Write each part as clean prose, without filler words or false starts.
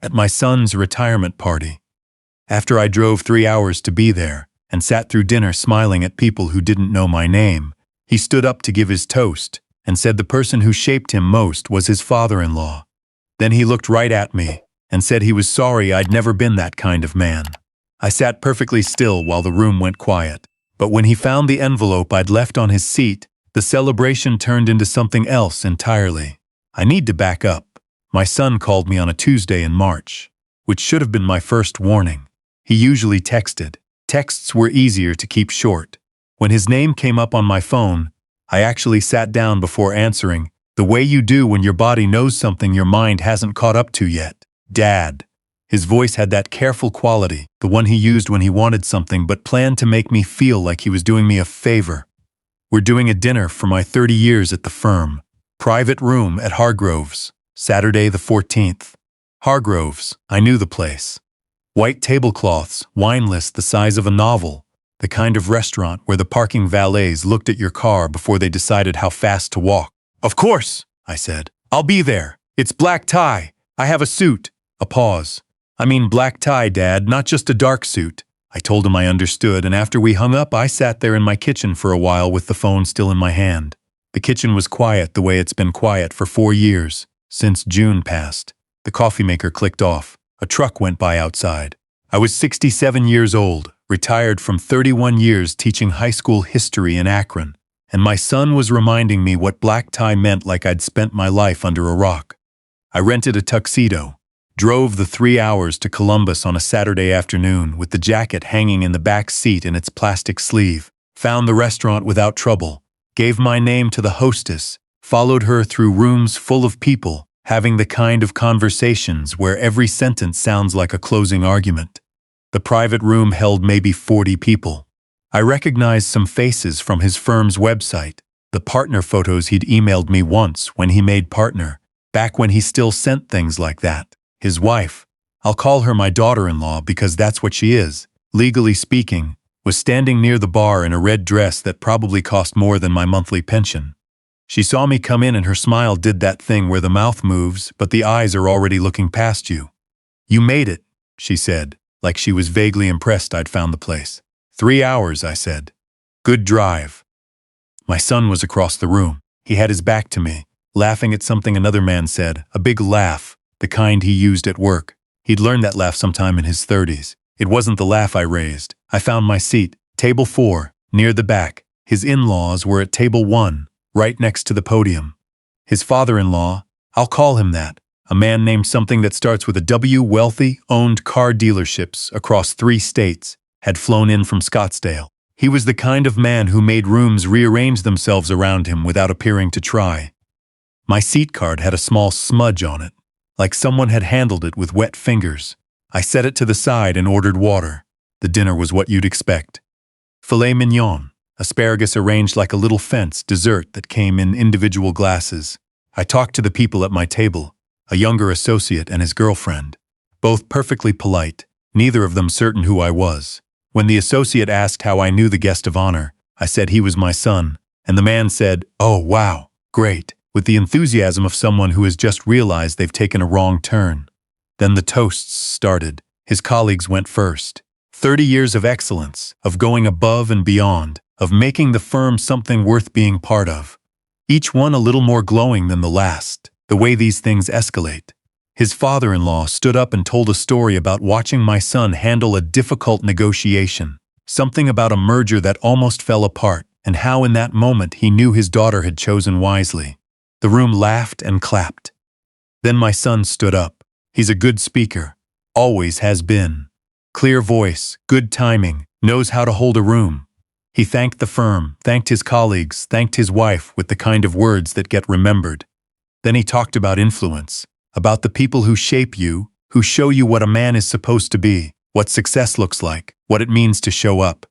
at my son's retirement party. After I drove 3 hours to be there and sat through dinner smiling at people who didn't know my name, he stood up to give his toast and said the person who shaped him most was his father-in-law. Then he looked right at me and said he was sorry I'd never been that kind of man. I sat perfectly still while the room went quiet, but when he found the envelope I'd left on his seat, the celebration turned into something else entirely. I need to back up. My son called me on a Tuesday in March, which should have been my first warning. He usually texted. Texts were easier to keep short. When his name came up on my phone, I actually sat down before answering, the way you do when your body knows something your mind hasn't caught up to yet. Dad. His voice had that careful quality, the one he used when he wanted something but planned to make me feel like he was doing me a favor. We're doing a dinner for my 30 years at the firm. Private room at Hargroves, Saturday the 14th. Hargroves, I knew the place. White tablecloths, wine list the size of a novel, the kind of restaurant where the parking valets looked at your car before they decided how fast to walk. Of course, I said. I'll be there. It's black tie. I have a suit. A pause. I mean black tie, Dad, not just a dark suit. I told him I understood, and after we hung up, I sat there in my kitchen for a while with the phone still in my hand. The kitchen was quiet the way it's been quiet for 4 years, since June passed. The coffee maker clicked off. A truck went by outside. I was 67 years old, retired from 31 years teaching high school history in Akron, and my son was reminding me what black tie meant like I'd spent my life under a rock. I rented a tuxedo, drove the 3 hours to Columbus on a Saturday afternoon with the jacket hanging in the back seat in its plastic sleeve, found the restaurant without trouble, gave my name to the hostess, followed her through rooms full of people, having the kind of conversations where every sentence sounds like a closing argument. The private room held maybe 40 people. I recognized some faces from his firm's website, the partner photos he'd emailed me once when he made partner, back when he still sent things like that. His wife, I'll call her my daughter-in-law because that's what she is, legally speaking, was standing near the bar in a red dress that probably cost more than my monthly pension. She saw me come in and her smile did that thing where the mouth moves but the eyes are already looking past you. You made it, she said, like she was vaguely impressed I'd found the place. 3 hours, I said. Good drive. My son was across the room. He had his back to me, laughing at something another man said, a big laugh, the kind he used at work. He'd learned that laugh sometime in his 30s. It wasn't the laugh I raised. I found my seat, table 4, near the back. His in-laws were at table 1, right next to the podium. His father-in-law, I'll call him that, a man named something that starts with a W, wealthy, owned car dealerships across 3 states, had flown in from Scottsdale. He was the kind of man who made rooms rearrange themselves around him without appearing to try. My seat card had a small smudge on it, like someone had handled it with wet fingers. I set it to the side and ordered water. The dinner was what you'd expect. Filet mignon, asparagus arranged like a little fence, dessert that came in individual glasses. I talked to the people at my table, a younger associate and his girlfriend, both perfectly polite, neither of them certain who I was. When the associate asked how I knew the guest of honor, I said he was my son, and the man said, "Oh, wow, great," with the enthusiasm of someone who has just realized they've taken a wrong turn. Then the toasts started. His colleagues went first. 30 years of excellence, of going above and beyond, of making the firm something worth being part of. Each one a little more glowing than the last, the way these things escalate. His father-in-law stood up and told a story about watching my son handle a difficult negotiation, something about a merger that almost fell apart, and how in that moment he knew his daughter had chosen wisely. The room laughed and clapped. Then my son stood up. He's a good speaker, always has been. Clear voice, good timing, knows how to hold a room. He thanked the firm, thanked his colleagues, thanked his wife with the kind of words that get remembered. Then he talked about influence, about the people who shape you, who show you what a man is supposed to be, what success looks like, what it means to show up.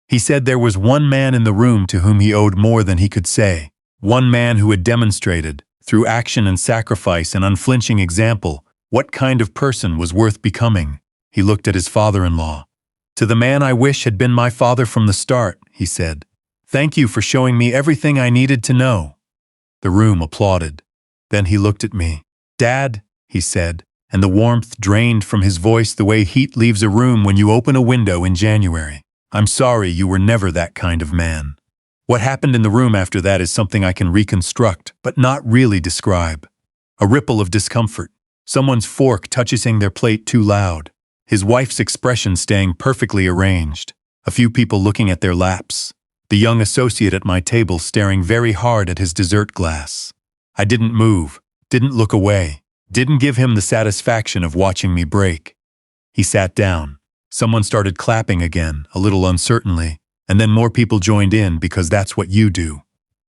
He said there was one man in the room to whom he owed more than he could say. One man who had demonstrated, through action and sacrifice and unflinching example, what kind of person was worth becoming. He looked at his father-in-law. To the man I wish had been my father from the start, he said, "Thank you for showing me everything I needed to know." The room applauded. Then he looked at me. "Dad," he said, and the warmth drained from his voice the way heat leaves a room when you open a window in January. I'm sorry, you were never that kind of man. What happened in the room after that is something I can reconstruct, but not really describe. A ripple of discomfort. Someone's fork touching their plate too loud. His wife's expression staying perfectly arranged. A few people looking at their laps. The young associate at my table staring very hard at his dessert glass. I didn't move, didn't look away, didn't give him the satisfaction of watching me break. He sat down. Someone started clapping again, a little uncertainly, and then more people joined in because that's what you do.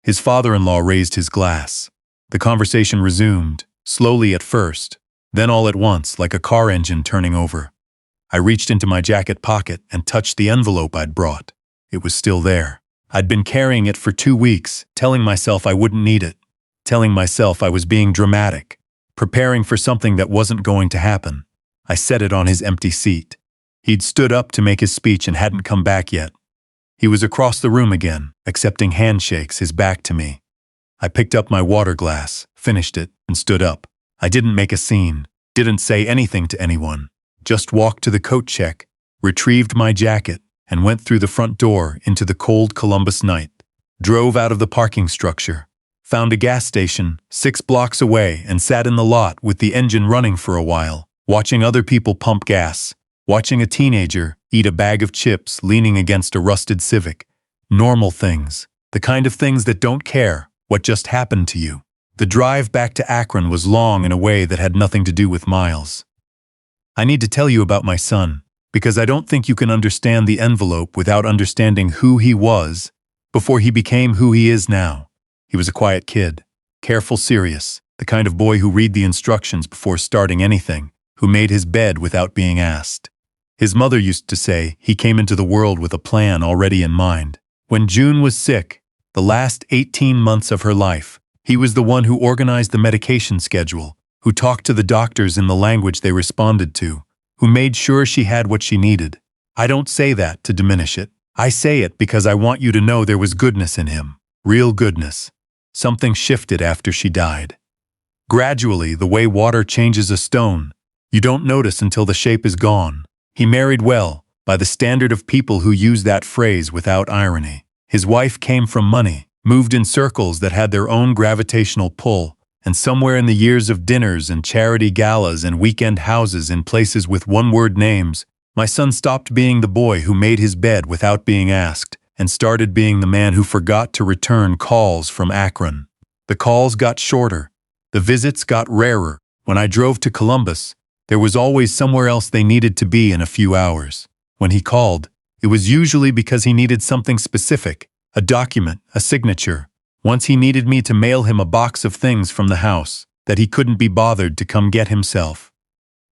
His father-in-law raised his glass. The conversation resumed, slowly at first, then all at once, like a car engine turning over. I reached into my jacket pocket and touched the envelope I'd brought. It was still there. I'd been carrying it for 2 weeks, telling myself I wouldn't need it, telling myself I was being dramatic, preparing for something that wasn't going to happen. I set it on his empty seat. He'd stood up to make his speech and hadn't come back yet. He was across the room again, accepting handshakes, his back to me. I picked up my water glass, finished it, and stood up. I didn't make a scene, didn't say anything to anyone, just walked to the coat check, retrieved my jacket, and went through the front door into the cold Columbus night. Drove out of the parking structure, found a gas station 6 blocks away and sat in the lot with the engine running for a while, watching other people pump gas, watching a teenager eat a bag of chips leaning against a rusted Civic. Normal things, the kind of things that don't care what just happened to you. The drive back to Akron was long in a way that had nothing to do with miles. I need to tell you about my son, because I don't think you can understand the envelope without understanding who he was before he became who he is now. He was a quiet kid, careful, serious, the kind of boy who read the instructions before starting anything, who made his bed without being asked. His mother used to say he came into the world with a plan already in mind. When June was sick, the last 18 months of her life, he was the one who organized the medication schedule, who talked to the doctors in the language they responded to, who made sure she had what she needed. I don't say that to diminish it. I say it because I want you to know there was goodness in him, real goodness. Something shifted after she died. Gradually, the way water changes a stone, you don't notice until the shape is gone. He married well, by the standard of people who use that phrase without irony. His wife came from money, moved in circles that had their own gravitational pull, and somewhere in the years of dinners and charity galas and weekend houses in places with one-word names, my son stopped being the boy who made his bed without being asked and started being the man who forgot to return calls from Akron. The calls got shorter. The visits got rarer. When I drove to Columbus, there was always somewhere else they needed to be in a few hours. When he called, it was usually because he needed something specific, a document, a signature. Once he needed me to mail him a box of things from the house that he couldn't be bothered to come get himself.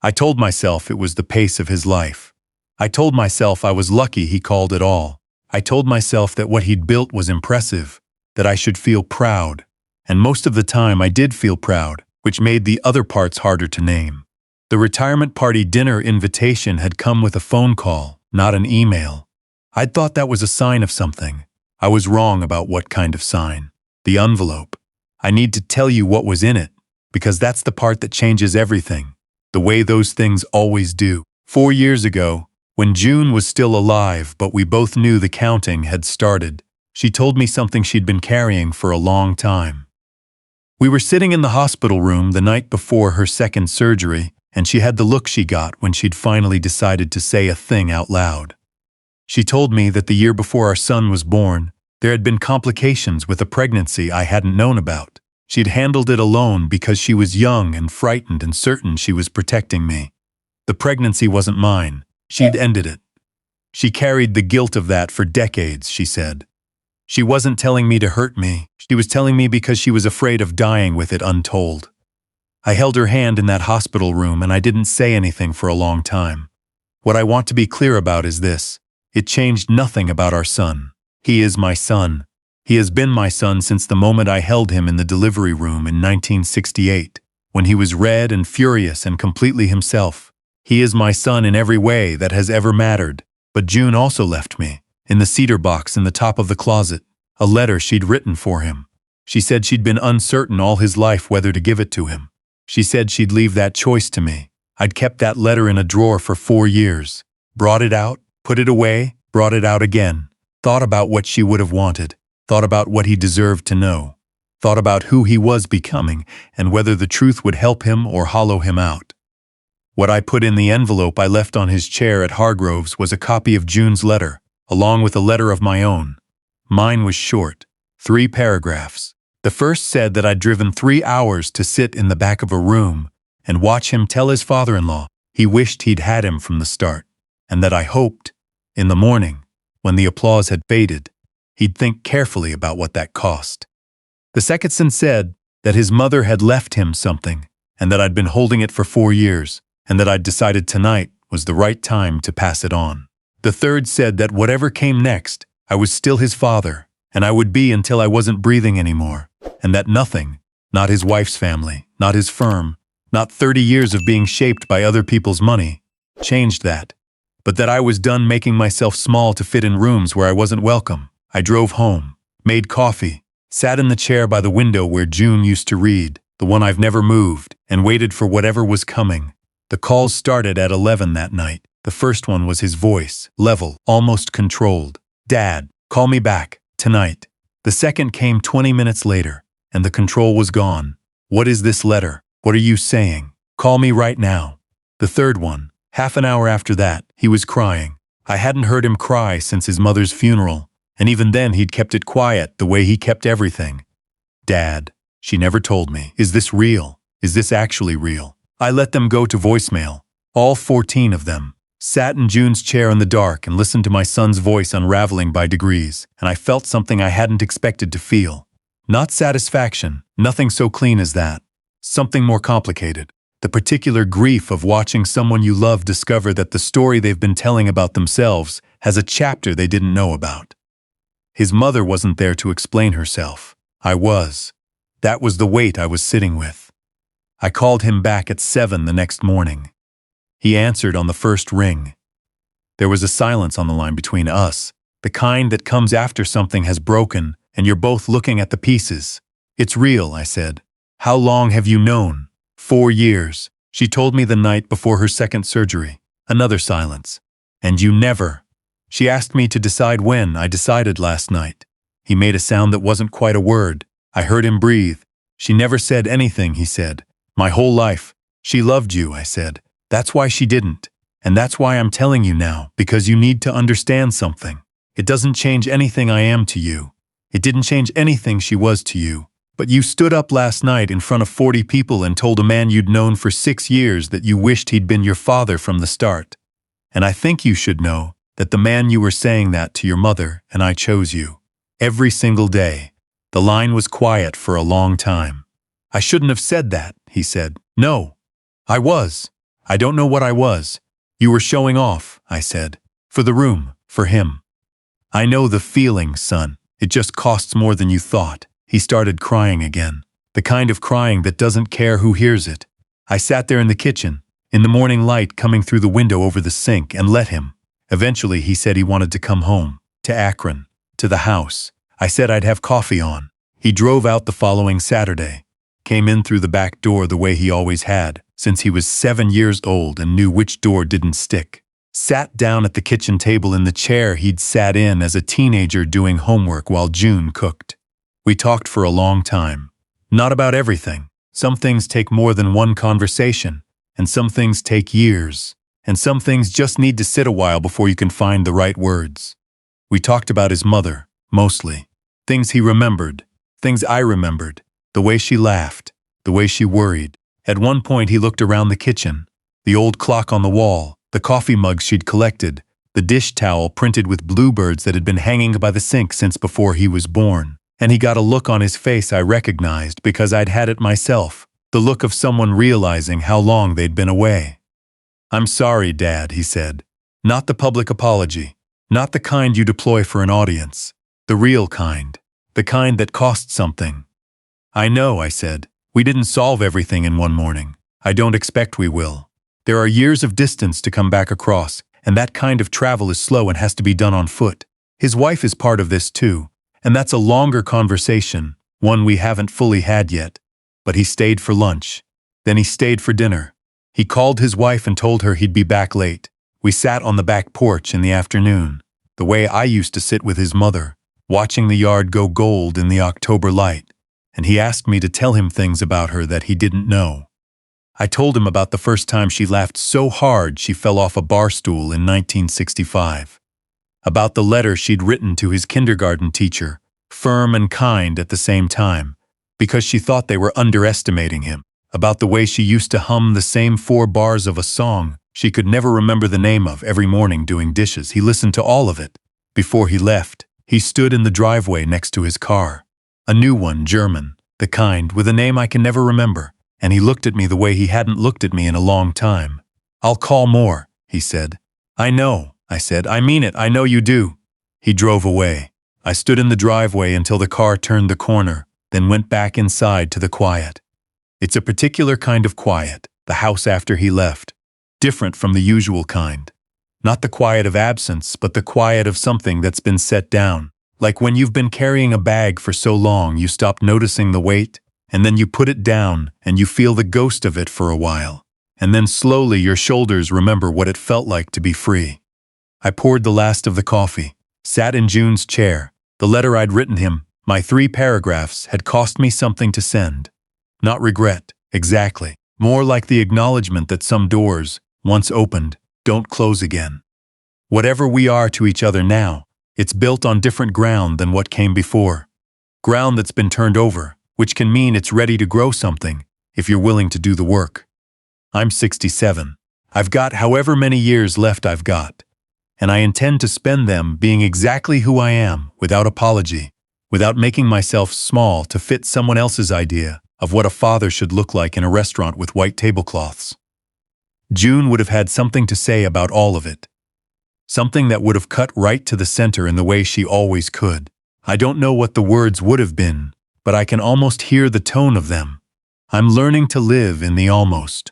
I told myself it was the pace of his life. I told myself I was lucky he called at all. I told myself that what he'd built was impressive, that I should feel proud. And most of the time I did feel proud, which made the other parts harder to name. The retirement party dinner invitation had come with a phone call, not an email. I'd thought that was a sign of something. I was wrong about what kind of sign. The envelope. I need to tell you what was in it, because that's the part that changes everything, the way those things always do. 4 years ago, when June was still alive but we both knew the counting had started, she told me something she'd been carrying for a long time. We were sitting in the hospital room the night before her second surgery, and she had the look she got when she'd finally decided to say a thing out loud. She told me that the year before our son was born, there had been complications with a pregnancy I hadn't known about. She'd handled it alone because she was young and frightened and certain she was protecting me. The pregnancy wasn't mine. She'd ended it. She carried the guilt of that for decades, she said. She wasn't telling me to hurt me. She was telling me because she was afraid of dying with it untold. I held her hand in that hospital room and I didn't say anything for a long time. What I want to be clear about is this. It changed nothing about our son. He is my son. He has been my son since the moment I held him in the delivery room in 1968, when he was red and furious and completely himself. He is my son in every way that has ever mattered. But June also left me, in the cedar box in the top of the closet, a letter she'd written for him. She said she'd been uncertain all his life whether to give it to him. She said she'd leave that choice to me. I'd kept that letter in a drawer for 4 years. Brought it out, put it away, brought it out again. Thought about what she would have wanted. Thought about what he deserved to know. Thought about who he was becoming and whether the truth would help him or hollow him out. What I put in the envelope I left on his chair at Hargrove's was a copy of June's letter, along with a letter of my own. Mine was short, 3 paragraphs. The first said that I'd driven 3 hours to sit in the back of a room and watch him tell his father-in-law he wished he'd had him from the start, and that I hoped, in the morning, when the applause had faded, he'd think carefully about what that cost. The second said that his mother had left him something, and that I'd been holding it for 4 years, and that I'd decided tonight was the right time to pass it on. The third said that whatever came next, I was still his father, and I would be until I wasn't breathing anymore, and that nothing, not his wife's family, not his firm, not 30 years of being shaped by other people's money, changed that, but that I was done making myself small to fit in rooms where I wasn't welcome. I drove home, made coffee, sat in the chair by the window where June used to read, the one I've never moved, and waited for whatever was coming. The calls started at 11 that night. The first one was his voice, level, almost controlled. "Dad, call me back, tonight." The second came 20 minutes later, and the control was gone. "What is this letter? What are you saying? Call me right now." The third one, half an hour after that, he was crying. I hadn't heard him cry since his mother's funeral, and even then he'd kept it quiet the way he kept everything. "Dad," she never told me, "is this real? Is this actually real?" I let them go to voicemail, all 14 of them. Sat in June's chair in the dark and listened to my son's voice unraveling by degrees, and I felt something I hadn't expected to feel. Not satisfaction, nothing so clean as that. Something more complicated. The particular grief of watching someone you love discover that the story they've been telling about themselves has a chapter they didn't know about. His mother wasn't there to explain herself. I was. That was the weight I was sitting with. I called him back at 7 the next morning. He answered on the first ring. There was a silence on the line between us, the kind that comes after something has broken and you're both looking at the pieces. "It's real," I said. "How long have you known?" 4 years. She told me the night before her second surgery. Another silence. "And you never?" She asked me to decide when. I decided last night. He made a sound that wasn't quite a word. I heard him breathe. "She never said anything," he said. "My whole life. She loved you," I said. "That's why she didn't. And that's why I'm telling you now, because you need to understand something. It doesn't change anything I am to you. It didn't change anything she was to you. But you stood up last night in front of 40 people and told a man you'd known for 6 years that you wished he'd been your father from the start. And I think you should know that the man you were saying that to your mother and I chose you. Every single day." The line was quiet for a long time. "I shouldn't have said that," he said. "No. I was. I don't know what I was. You were showing off," I said. "For the room, for him." "I know the feeling, son. It just costs more than you thought." He started crying again. The kind of crying that doesn't care who hears it. I sat there in the kitchen, in the morning light coming through the window over the sink, and let him. Eventually he said he wanted to come home, to Akron, to the house. I said I'd have coffee on. He drove out the following Saturday. Came in through the back door the way he always had, since he was 7 years old and knew which door didn't stick. Sat down at the kitchen table in the chair he'd sat in as a teenager doing homework while June cooked. We talked for a long time. Not about everything. Some things take more than one conversation, and some things take years, and some things just need to sit a while before you can find the right words. We talked about his mother, mostly. Things he remembered, things I remembered, the way she laughed, the way she worried. At one point he looked around the kitchen, the old clock on the wall, the coffee mugs she'd collected, the dish towel printed with bluebirds that had been hanging by the sink since before he was born. And he got a look on his face I recognized because I'd had it myself, the look of someone realizing how long they'd been away. "I'm sorry, Dad," he said. "Not the public apology, not the kind you deploy for an audience, the real kind, the kind that costs something." "I know," I said. "We didn't solve everything in one morning. I don't expect we will. There are years of distance to come back across, and that kind of travel is slow and has to be done on foot. His wife is part of this too. And that's a longer conversation, one we haven't fully had yet." But he stayed for lunch. Then he stayed for dinner. He called his wife and told her he'd be back late. We sat on the back porch in the afternoon, the way I used to sit with his mother, watching the yard go gold in the October light, and he asked me to tell him things about her that he didn't know. I told him about the first time she laughed so hard she fell off a bar stool in 1965. About the letter she'd written to his kindergarten teacher, firm and kind at the same time, because she thought they were underestimating him. About the way she used to hum the same 4 bars of a song she could never remember the name of every morning doing dishes. He listened to all of it. Before he left, he stood in the driveway next to his car. A new one, German, the kind with a name I can never remember, and he looked at me the way he hadn't looked at me in a long time. "I'll call more," he said. "I know," I said. "I mean it, I know you do." He drove away. I stood in the driveway until the car turned the corner, then went back inside to the quiet. It's a particular kind of quiet, the house after he left, different from the usual kind. Not the quiet of absence, but the quiet of something that's been set down. Like when you've been carrying a bag for so long you stop noticing the weight, and then you put it down and you feel the ghost of it for a while. And then slowly your shoulders remember what it felt like to be free. I poured the last of the coffee, sat in June's chair. The letter I'd written him, my 3 paragraphs, had cost me something to send. Not regret, exactly. More like the acknowledgement that some doors, once opened, don't close again. Whatever we are to each other now, it's built on different ground than what came before. Ground that's been turned over, which can mean it's ready to grow something, if you're willing to do the work. I'm 67. I've got however many years left I've got. And I intend to spend them being exactly who I am, without apology, without making myself small to fit someone else's idea of what a father should look like in a restaurant with white tablecloths. June would have had something to say about all of it. Something that would have cut right to the center in the way she always could. I don't know what the words would have been, but I can almost hear the tone of them. I'm learning to live in the almost.